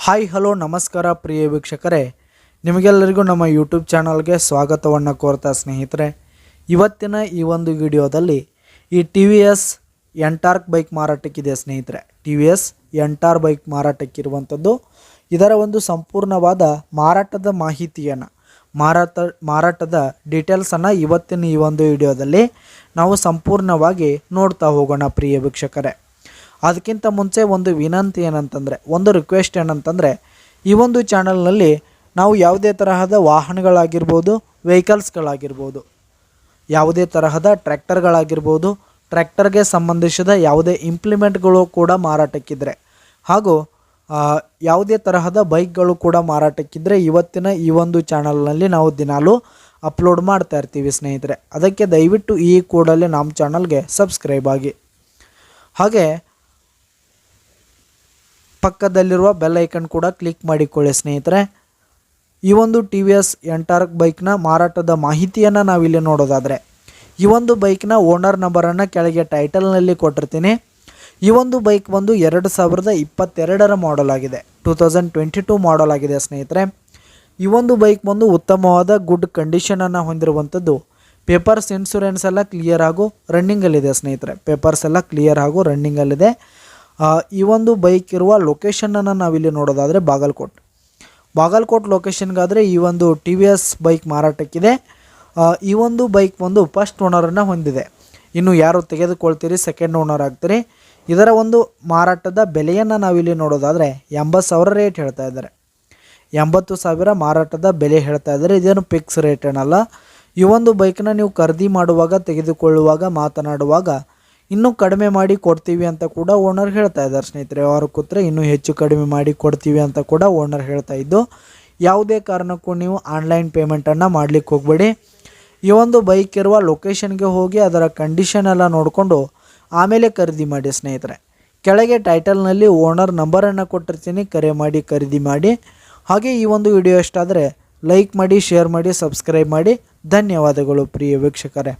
Hi hello ನಮಸ್ಕಾರ ಪ್ರಿಯ ವೀಕ್ಷಕರೇ, ನಿಮಗೆಲ್ಲರಿಗೂ ನಮ್ಮ ಯೂಟ್ಯೂಬ್ ಚಾನಲ್ಗೆ ಸ್ವಾಗತವನ್ನು ಕೋರ್ತಾ ಸ್ನೇಹಿತರೆ. ಇವತ್ತಿನ ಈ ಒಂದು ವಿಡಿಯೋದಲ್ಲಿ ಈ TVS ಎಂಟಾರ್ಕ್ ಬೈಕ್ ಮಾರಾಟಕ್ಕಿದೆ ಸ್ನೇಹಿತರೆ. TVS ಎಂಟಾರ್ ಬೈಕ್ ಮಾರಾಟಕ್ಕಿರುವಂಥದ್ದು. ಇದರ ಒಂದು ಸಂಪೂರ್ಣವಾದ ಮಾರಾಟದ ಮಾಹಿತಿಯನ್ನು ಮಾರಾಟದ ಡೀಟೇಲ್ಸನ್ನು ಇವತ್ತಿನ ಈ ಒಂದು ವಿಡಿಯೋದಲ್ಲಿ ನಾವು ಸಂಪೂರ್ಣವಾಗಿ ನೋಡ್ತಾ ಹೋಗೋಣ ಪ್ರಿಯ ವೀಕ್ಷಕರೇ. ಅದಕ್ಕಿಂತ ಮುಂಚೆ ಒಂದು ವಿನಂತಿ ಏನಂತಂದರೆ, ಒಂದು ರಿಕ್ವೆಸ್ಟ್ ಏನಂತಂದರೆ, ಈ ಒಂದು ಚಾನಲ್ನಲ್ಲಿ ನಾವು ಯಾವುದೇ ತರಹದ ವಾಹನಗಳಾಗಿರ್ಬೋದು, ವೆಹಿಕಲ್ಸ್ಗಳಾಗಿರ್ಬೋದು, ಯಾವುದೇ ತರಹದ ಟ್ರ್ಯಾಕ್ಟರ್ಗಳಾಗಿರ್ಬೋದು, ಟ್ರ್ಯಾಕ್ಟರ್ಗೆ ಸಂಬಂಧಿಸಿದ ಯಾವುದೇ ಇಂಪ್ಲಿಮೆಂಟ್ಗಳು ಕೂಡ ಮಾರಾಟಕ್ಕಿದ್ರೆ, ಹಾಗೂ ಯಾವುದೇ ತರಹದ ಬೈಕ್ಗಳು ಕೂಡ ಮಾರಾಟಕ್ಕಿದ್ರೆ ಇವತ್ತಿನ ಈ ಒಂದು ಚಾನಲ್ನಲ್ಲಿ ನಾವು ದಿನಾಲೂ ಅಪ್ಲೋಡ್ ಮಾಡ್ತಾ ಇರ್ತೀವಿ ಸ್ನೇಹಿತರೆ. ಅದಕ್ಕೆ ದಯವಿಟ್ಟು ಈ ಕೂಡಲೇ ನಮ್ಮ ಚಾನಲ್ಗೆ ಸಬ್ಸ್ಕ್ರೈಬ್ ಆಗಿ, ಹಾಗೆ ಪಕ್ಕದಲ್ಲಿರುವ ಬೆಲ್ ಐಕನ್ ಕೂಡ ಕ್ಲಿಕ್ ಮಾಡಿಕೊಳ್ಳಿ ಸ್ನೇಹಿತರೆ. ಈ ಒಂದು TVS ಎಂಟಾರ್ಕ್ ಬೈಕ್ನ ಮಾರಾಟದ ಮಾಹಿತಿಯನ್ನು ನಾವಿಲ್ಲಿ ನೋಡೋದಾದರೆ, ಈ ಒಂದು ಬೈಕ್ನ ಓನರ್ ನಂಬರನ್ನು ಕೆಳಗೆ ಟೈಟಲ್ನಲ್ಲಿ ಕೊಟ್ಟಿರ್ತೀನಿ. ಈ ಒಂದು ಬೈಕ್ ಬಂದು 2022 ಮಾಡೆಲ್ ಆಗಿದೆ, 2022 ಮಾಡೆಲ್ ಆಗಿದೆ ಸ್ನೇಹಿತರೆ. ಈ ಒಂದು ಬೈಕ್ ಬಂದು ಉತ್ತಮವಾದ ಗುಡ್ ಕಂಡೀಷನನ್ನು ಹೊಂದಿರುವಂಥದ್ದು. ಪೇಪರ್ಸ್ ಇನ್ಶೂರೆನ್ಸ್ ಎಲ್ಲ ಕ್ಲಿಯರ್ ಹಾಗೂ ರನ್ನಿಂಗಲ್ಲಿದೆ ಸ್ನೇಹಿತರೆ. ಪೇಪರ್ಸ್ ಎಲ್ಲ ಕ್ಲಿಯರ್ ಹಾಗೂ ರನ್ನಿಂಗಲ್ಲಿದೆ. ಈ ಒಂದು ಬೈಕ್ ಇರುವ ಲೊಕೇಶನನ್ನು ನಾವಿಲ್ಲಿ ನೋಡೋದಾದರೆ ಬಾಗಲಕೋಟ್ ಲೊಕೇಶನ್ಗಾದರೆ ಈ ಒಂದು TVS ಬೈಕ್ ಮಾರಾಟಕ್ಕಿದೆ. ಈ ಒಂದು ಬೈಕ್ ಒಂದು ಫಸ್ಟ್ ಓನರನ್ನು ಹೊಂದಿದೆ. ಇನ್ನು ಯಾರು ತೆಗೆದುಕೊಳ್ತೀರಿ ಸೆಕೆಂಡ್ ಓನರ್ ಆಗ್ತೀರಿ. ಇದರ ಒಂದು ಮಾರಾಟದ ಬೆಲೆಯನ್ನು ನಾವಿಲ್ಲಿ ನೋಡೋದಾದರೆ 80,000 ರೇಟ್ ಹೇಳ್ತಾ ಇದ್ದಾರೆ. 80,000 ಮಾರಾಟದ ಬೆಲೆ ಹೇಳ್ತಾ ಇದ್ದಾರೆ. ಇದೇನು ಫಿಕ್ಸ್ ರೇಟ್ ಏನಲ್ಲ. ಈ ಒಂದು ಬೈಕ್ನ ನೀವು ಖರೀದಿ ಮಾಡುವಾಗ, ತೆಗೆದುಕೊಳ್ಳುವಾಗ, ಮಾತನಾಡುವಾಗ ಇನ್ನೂ ಕಡಿಮೆ ಮಾಡಿ ಕೊಡ್ತೀವಿ ಅಂತ ಕೂಡ ಓನರ್ ಹೇಳ್ತಾ ಇದ್ದಾರೆ ಸ್ನೇಹಿತರೆ. ಅವರು ಕೂತ್ರೆ ಇನ್ನೂ ಹೆಚ್ಚು ಕಡಿಮೆ ಮಾಡಿ ಕೊಡ್ತೀವಿ ಅಂತ ಕೂಡ ಓನರ್ ಹೇಳ್ತಾ ಇದ್ದು. ಯಾವುದೇ ಕಾರಣಕ್ಕೂ ನೀವು ಆನ್ಲೈನ್ ಪೇಮೆಂಟನ್ನು ಮಾಡಲಿಕ್ಕೆ ಹೋಗಬೇಡಿ. ಈ ಒಂದು ಬೈಕ್ ಇರುವ ಲೊಕೇಶನ್ಗೆ ಹೋಗಿ ಅದರ ಕಂಡೀಷನ್ ಎಲ್ಲ ನೋಡಿಕೊಂಡು ಆಮೇಲೆ ಖರೀದಿ ಮಾಡಿ ಸ್ನೇಹಿತರೆ. ಕೆಳಗೆ ಟೈಟಲ್ನಲ್ಲಿ ಓನರ್ ನಂಬರನ್ನು ಕೊಟ್ಟಿರ್ತೀನಿ, ಕರೆ ಮಾಡಿ ಖರೀದಿ ಮಾಡಿ. ಹಾಗೆ ಈ ಒಂದು ವಿಡಿಯೋ ಇಷ್ಟ ಆದರೆ ಲೈಕ್ ಮಾಡಿ, ಶೇರ್ ಮಾಡಿ, ಸಬ್ಸ್ಕ್ರೈಬ್ ಮಾಡಿ. ಧನ್ಯವಾದಗಳು ಪ್ರಿಯ ವೀಕ್ಷಕರೇ.